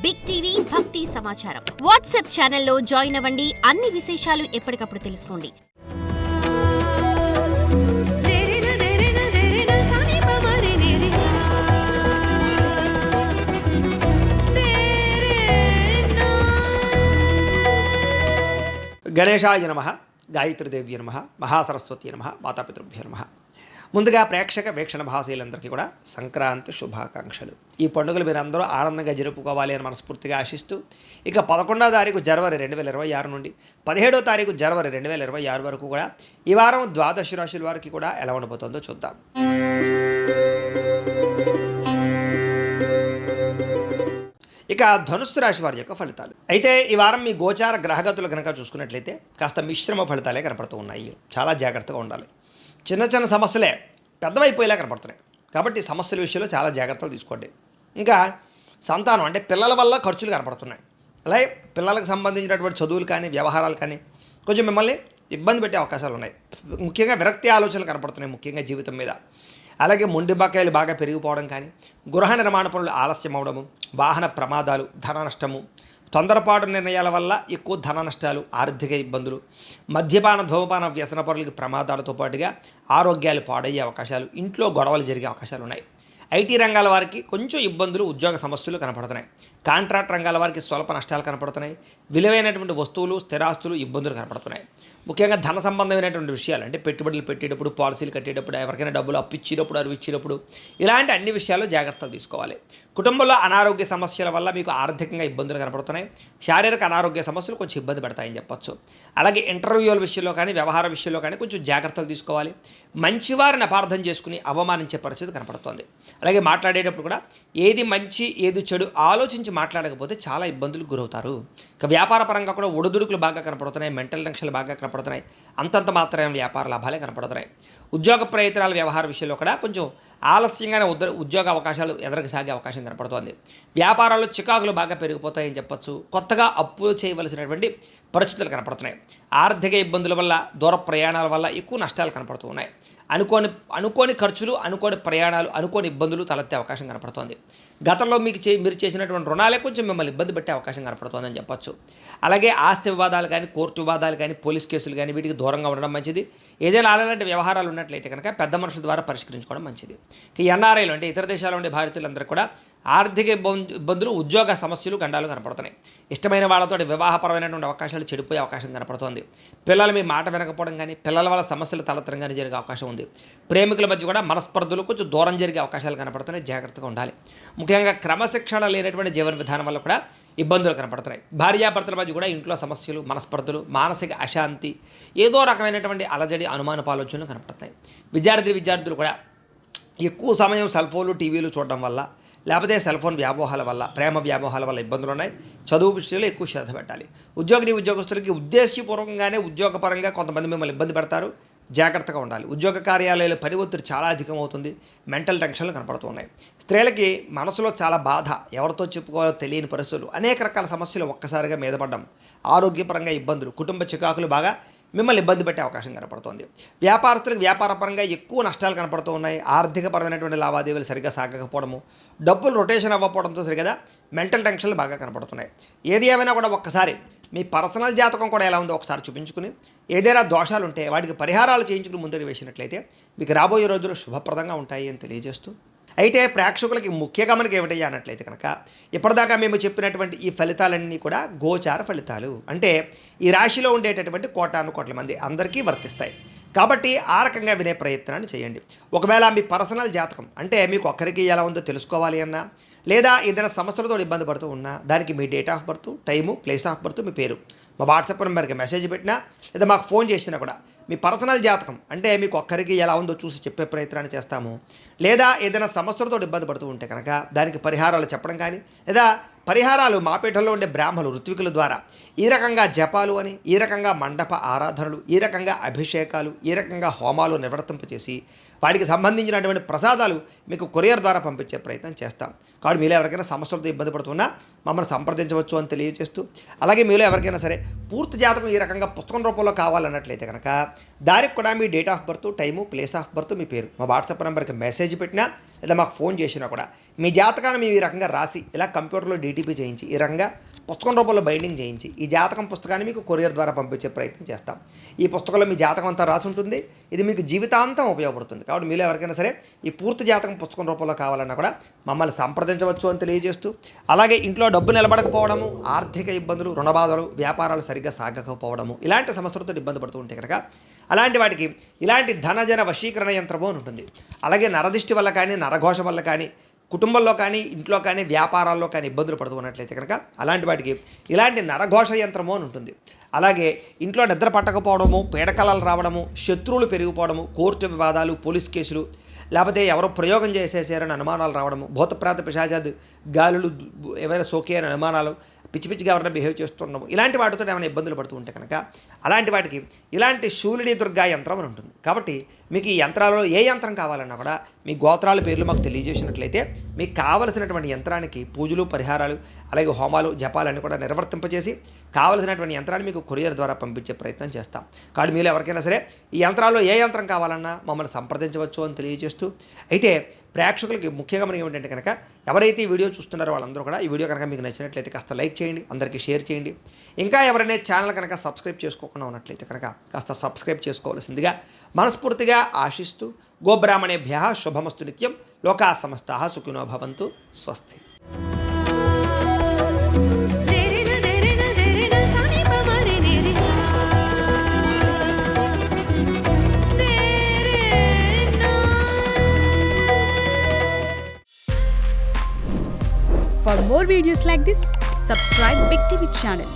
Big TV భక్తి సమాచారం WhatsApp ఛానల్లో జాయిన్ అవ్వండి. అన్ని విశేషాలు ఎప్పటికప్పుడు తెలుసుకోండి. గణేశాయ నమః, గాయత్రీదేవ్య నమః, మహాసరస్వతి నమః, మాతాపితృభ్యో నమః. ముందుగా ప్రేక్షక వీక్షణ భాషలందరికీ కూడా సంక్రాంతి శుభాకాంక్షలు. ఈ పండుగలు మీరు అందరూ ఆనందంగా జరుపుకోవాలి అని మనస్ఫూర్తిగా ఆశిస్తూ, ఇక 11వ తారీఖు జనవరి 2026 నుండి 17వ తారీఖు జనవరి 2026 వరకు కూడా ఈ వారం ద్వాదశ రాశుల వారికి కూడా ఎలా ఉండబోతుందో చూద్దాం. ఇక ధనుస్సు రాశి వారి యొక్క ఫలితాలు. అయితే ఈ వారం మీ గోచార గ్రహగతులు కనుక చూసుకున్నట్లయితే కాస్త మిశ్రమ ఫలితాలే కనపడుతూ ఉన్నాయి. చాలా జాగ్రత్తగా ఉండాలి. చిన్న చిన్న సమస్యలే పెద్దవైపోయేలా కనపడుతున్నాయి. కాబట్టి సమస్యల విషయంలో చాలా జాగ్రత్తలు తీసుకోండి. ఇంకా సంతానం అంటే పిల్లల వల్ల ఖర్చులు కనపడుతున్నాయి. అలాగే పిల్లలకు సంబంధించినటువంటి చదువులు కానీ వ్యవహారాలు కానీ కొంచెం మిమ్మల్ని ఇబ్బంది పెట్టే అవకాశాలు ఉన్నాయి. ముఖ్యంగా విరక్తి ఆలోచనలు కనపడుతున్నాయి, ముఖ్యంగా జీవితం మీద. అలాగే మొండి బకాయిలు బాగా పెరిగిపోవడం కానీ, గృహ నిర్మాణ పనులు ఆలస్యం అవడము, వాహన ప్రమాదాలు, ధన నష్టము, తొందరపాటు నిర్ణయాల వల్ల ఎక్కువ ధన నష్టాలు, ఆర్థిక ఇబ్బందులు, మద్యపాన ధూమపాన వ్యసన పనులకి ప్రమాదాలతో పాటుగా ఆరోగ్యాలు పాడయ్యే అవకాశాలు, ఇంట్లో గొడవలు జరిగే అవకాశాలు ఉన్నాయి. ఐటీ రంగాల వారికి కొంచెం ఇబ్బందులు, ఉద్యోగ సమస్యలు కనపడుతున్నాయి. కాంట్రాక్ట్ రంగాల వారికి స్వల్ప నష్టాలు కనపడుతున్నాయి. విలువైనటువంటి వస్తువులు, స్థిరాస్తులు ఇబ్బందులు కనపడుతున్నాయి. ముఖ్యంగా ధన సంబంధమైనటువంటి విషయాలు అంటే పెట్టుబడులు పెట్టేటప్పుడు, పాలసీలు కట్టేటప్పుడు, ఎవరికైనా డబ్బులు అప్పు ఇచ్చేటప్పుడు, అరువు ఇచ్చేటప్పుడు ఇలాంటి అన్ని విషయాల్లో జాగ్రత్తలు తీసుకోవాలి. కుటుంబంలో అనారోగ్య సమస్యల వల్ల మీకు ఆర్థికంగా ఇబ్బందులు కనపడుతున్నాయి. శారీరక అనారోగ్య సమస్యలు కొంచెం ఇబ్బంది పడతాయని చెప్పొచ్చు. అలాగే ఇంటర్వ్యూల విషయంలో కానీ, వ్యవహార విషయంలో కానీ కొంచెం జాగ్రత్తలు తీసుకోవాలి. మంచివారిని అపార్థం చేసుకుని అవమానించే పరిస్థితి కనపడుతుంది. అలాగే మాట్లాడేటప్పుడు కూడా ఏది మంచి ఏది చెడు ఆలోచించి మాట్లాడకపోతే చాలా ఇబ్బందులు గురవుతారు. ఇక వ్యాపార పరంగా కూడా ఒడిదుడుకులు బాగా కనపడుతున్నాయి. మెంటల్ టెన్షన్లు బాగా కనపడుతున్నాయి. అంతంత మాత్రమే వ్యాపార లాభాలే కనపడుతున్నాయి. ఉద్యోగ ప్రయత్నాల వ్యవహార విషయంలో కూడా కొంచెం ఆలస్యంగానే ఉద్యోగ అవకాశాలు ఎదురుకు సాగే అవకాశం కనపడుతోంది. వ్యాపారాల్లో చికాకులు బాగా పెరిగిపోతాయని చెప్పొచ్చు. కొత్తగా అప్పు చేయవలసినటువంటి పరిస్థితులు కనపడుతున్నాయి. ఆర్థిక ఇబ్బందుల వల్ల, దూర ప్రయాణాల వల్ల ఎక్కువ నష్టాలు కనపడుతూ ఉన్నాయి. అనుకోని ఖర్చులు, అనుకోని ప్రయాణాలు, అనుకోని ఇబ్బందులు తలెత్తే అవకాశం కనపడుతోంది. గతంలో మీరు చేసినటువంటి రుణాలే కొంచెం మిమ్మల్ని ఇబ్బంది పెట్టే అవకాశం కనపడుతోందని చెప్పొచ్చు. అలాగే ఆస్తి వివాదాలు కానీ, కోర్టు వివాదాలు కానీ, పోలీస్ కేసులు కానీ వీటికి దూరంగా ఉండడం మంచిది. ఏదైనా అలాంటి వ్యవహారాలు ఉన్నట్లయితే కనుక పెద్ద మనుషుల ద్వారా పరిష్కరించుకోవడం మంచిది. ఈ ఎన్ఆర్ఐలు అంటే ఇతర దేశాల్లో ఉండే భారతీయులందరూ కూడా ఆర్థిక ఇబ్బందులు, ఉద్యోగ సమస్యలు, గండాలు కనపడుతున్నాయి. ఇష్టమైన వాళ్ళతో వివాహపరమైనటువంటి అవకాశాలు చెడిపోయే అవకాశం కనపడుతోంది. పిల్లలు మీ మాట వినకపోవడం కానీ, పిల్లల వల్ల సమస్యలు తలెత్తడం కానీ జరిగే అవకాశం ఉంది. ప్రేమికుల మధ్య కూడా మనస్పర్ధలు కొంచెం దూరం జరిగే అవకాశాలు కనపడుతున్నాయి. జాగ్రత్తగా ఉండాలి. ముఖ్యంగా క్రమశిక్షణ లేనటువంటి జీవన విధానం వల్ల కూడా ఇబ్బందులు కనపడుతున్నాయి. భార్యాభర్తల మధ్య కూడా ఇంట్లో సమస్యలు, మనస్పర్ధలు, మానసిక అశాంతి, ఏదో రకమైనటువంటి అలజడి, అనుమానపు ఆలోచనలు కనపడుతున్నాయి. విద్యార్థులు కూడా ఎక్కువ సమయం సెల్ ఫోన్లు, టీవీలు చూడడం వల్ల, లేకపోతే సెల్ ఫోన్ వ్యామోహాల వల్ల, ప్రేమ వ్యామోహాల వల్ల ఇబ్బందులు ఉన్నాయి. చదువు విషయంలో ఎక్కువ శ్రద్ధ పెట్టాలి. ఉద్యోగస్తులకి ఉద్దేశపూర్వకంగానే ఉద్యోగపరంగా కొంతమంది మిమ్మల్ని ఇబ్బంది పెడతారు. జాగ్రత్తగా ఉండాలి. ఉద్యోగ కార్యాలయాల పని ఒత్తిడి చాలా అధికమవుతుంది. మెంటల్ టెన్షన్లు కనపడుతున్నాయి. స్త్రీలకి మనసులో చాలా బాధ, ఎవరితో చెప్పుకోవాలో తెలియని పరిస్థితులు, అనేక రకాల సమస్యలు ఒక్కసారిగా మీద పడడం, ఆరోగ్యపరంగా ఇబ్బందులు, కుటుంబ చికాకులు బాగా మిమ్మల్ని ఇబ్బంది పెట్టే అవకాశం కనపడుతుంది. వ్యాపారస్తులకు వ్యాపారపరంగా ఎక్కువ నష్టాలు కనపడుతూ ఉన్నాయి. ఆర్థికపరమైనటువంటి లావాదేవీలు సరిగ్గా సాగకపోవడము, డబ్బులు రొటేషన్ అవ్వకపోవడంతో సరిగ్గా మెంటల్ టెన్షన్లు బాగా కనపడుతున్నాయి. ఏది ఏమైనా కూడా ఒక్కసారి మీ పర్సనల్ జాతకం కూడా ఎలా ఉందో ఒకసారి చూపించుకుని, ఏదైనా దోషాలు ఉంటే వాటికి పరిహారాలు చేయించుకుని ముందుకు వేసినట్లయితే మీకు రాబోయే రోజులు శుభప్రదంగా ఉంటాయి అని తెలియజేస్తూ, అయితే ప్రేక్షకులకి ముఖ్య గమనిక ఏమిటయ్యా అన్నట్లయితే కనుక, ఇప్పటిదాకా మేము చెప్పినటువంటి ఈ ఫలితాలన్నీ కూడా గోచార ఫలితాలు. అంటే ఈ రాశిలో ఉండేటటువంటి కోటాను మంది అందరికీ వర్తిస్తాయి. కాబట్టి ఆ రకంగా వినే ప్రయత్నాన్ని చేయండి. ఒకవేళ మీ పర్సనల్ జాతకం అంటే మీకు ఒక్కరికి ఎలా ఉందో తెలుసుకోవాలి అన్నా, లేదా ఏదైనా సమస్యలతో ఇబ్బంది పడుతూ ఉన్నా, దానికి మీ date of birth, time, place of birth, మీ పేరు మా వాట్సాప్ నెంబర్కి మెసేజ్ పెట్టినా, లేదా మాకు ఫోన్ చేసినా కూడా మీ పర్సనల్ జాతకం అంటే మీకు ఒక్కరికి ఎలా ఉందో చూసి చెప్పే ప్రయత్నాన్ని చేస్తాము. లేదా ఏదైనా సమస్యలతో ఇబ్బంది పడుతూ ఉంటే కనుక దానికి పరిహారాలు చెప్పడం కానీ, లేదా పరిహారాలు మాపేటలో ఉండే బ్రాహ్మణులు, ఋత్వికుల ద్వారా ఈ రకంగా జపాలు అని, ఈ రకంగా మండప ఆరాధనలు, ఈ రకంగా అభిషేకాలు, ఈ రకంగా హోమాలు నిర్వర్తింపచేసి వాటికి సంబంధించినటువంటి ప్రసాదాలు మీకు కొరియర్ ద్వారా పంపించే ప్రయత్నం చేస్తాం. కాబట్టి మీరు ఎవరికైనా సమస్యలతో ఇబ్బంది పడుతున్నా మమ్మల్ని సంప్రదించవచ్చు అని తెలియజేస్తూ, అలాగే మీలో ఎవరికైనా సరే పూర్తి జాతకం ఈ రకంగా పుస్తకం రూపంలో కావాలన్నట్లయితే కనుక దానికి కూడా మీ date of birth, time, place of birth, మీ పేరు మా వాట్సాప్ నెంబర్కి మెసేజ్ పెట్టినా లేదా మాకు ఫోన్ చేసినా కూడా మీ జాతకాన్ని మేము ఈ రకంగా రాసి ఇలా కంప్యూటర్లో డీటీపీ చేయించి ఈ రకంగా పుస్తకం రూపంలో బైండింగ్ చేయించి ఈ జాతకం పుస్తకాన్ని మీకు కొరియర్ ద్వారా పంపించే ప్రయత్నం చేస్తాం. ఈ పుస్తకంలో మీ జాతకం అంతా రాసి ఉంటుంది. ఇది మీకు జీవితాంతం ఉపయోగపడుతుంది. కాబట్టి మీలో ఎవరికైనా సరే ఈ పూర్తి జాతకం పుస్తకం రూపంలో కావాలన్నా కూడా మమ్మల్ని సంప్రదించవచ్చు అని తెలియజేస్తూ, అలాగే ఇంట్లో డబ్బు నిలబడకపోవడము, ఆర్థిక ఇబ్బందులు, రుణబాధలు, వ్యాపారాలు సరిగ్గా సాగకపోవడము, ఇలాంటి సమస్యలతో ఇబ్బంది పడుతూ ఉంటే కనుక అలాంటి వాటికి ఇలాంటి ధనజన వశీకరణ యంత్రము అని ఉంటుంది. అలాగే నరదిష్టి వల్ల కానీ, నరఘోష వల్ల కానీ, కుటుంబంలో కానీ, ఇంట్లో కానీ, వ్యాపారాల్లో కానీ ఇబ్బందులు పడుతూ ఉన్నట్లయితే కనుక అలాంటి వాటికి ఇలాంటి నరఘోష యంత్రము అని ఉంటుంది. అలాగే ఇంట్లో నిద్ర పట్టకపోవడము, పీడకలలు రావడము, శత్రువులు పెరిగిపోవడము, కోర్టు వివాదాలు, పోలీస్ కేసులు, లేకపోతే ఎవరో ప్రయోగం చేసేసారని అనుమానాలు రావడము, భూతప్రాత పిశాచాది గాలులు ఏమైనా సోకే అని అనుమానాలు, పిచ్చి పిచ్చిగా ఎవరైనా బిహేవ్ చేస్తున్నాము, ఇలాంటి వాటితో ఏమైనా ఇబ్బందులు పడుతూ ఉంటే కనుక అలాంటి వాటికి ఇలాంటి శూలిని దుర్గా యంత్రం అని ఉంటుంది. కాబట్టి మీకు ఈ యంత్రాలలో ఏ యంత్రం కావాలన్నా కూడా మీ గోత్రాల పేర్లు మాకు తెలియజేసినట్లయితే మీకు కావలసినటువంటి యంత్రానికి పూజలు, పరిహారాలు, అలాగే హోమాలు, జపాలన్నీ కూడా నిర్వర్తింపజేసి కావలసినటువంటి యంత్రాన్ని మీకు కొరియర్ ద్వారా పంపించే ప్రయత్నం చేస్తాం. కాబట్టి మీరు ఎవరికైనా సరే ఈ యంత్రాల్లో ఏ యంత్రం కావాలన్నా మమ్మల్ని సంప్రదించవచ్చు అని తెలియజేస్తూ, అయితే ప్రేక్షకులకి ముఖ్యంగా మనం ఏమిటంటే కనుక ఎవరైతే ఈ వీడియో చూస్తున్నారో వాళ్ళందరూ కూడా ఈ వీడియో కనుక మీకు నచ్చినట్లయితే కాస్త లైక్ చేయండి, అందరికీ షేర్ చేయండి. ఇంకా ఎవరైనా ఛానల్ కనుక సబ్స్క్రైబ్ చేసుకోకుండా ఉన్నట్లయితే కనుక కాస్త సబ్స్క్రైబ్ చేసుకోవాల్సిందిగా మనస్ఫూర్తిగా ఆశిస్తూ, గోబ్రాహ్మణేభ్యః శుభమస్తు నిత్యం, లోకా సమస్తాః సుఖినో భవంతు, స్వస్తి. For more videos like this, subscribe Big TV channel.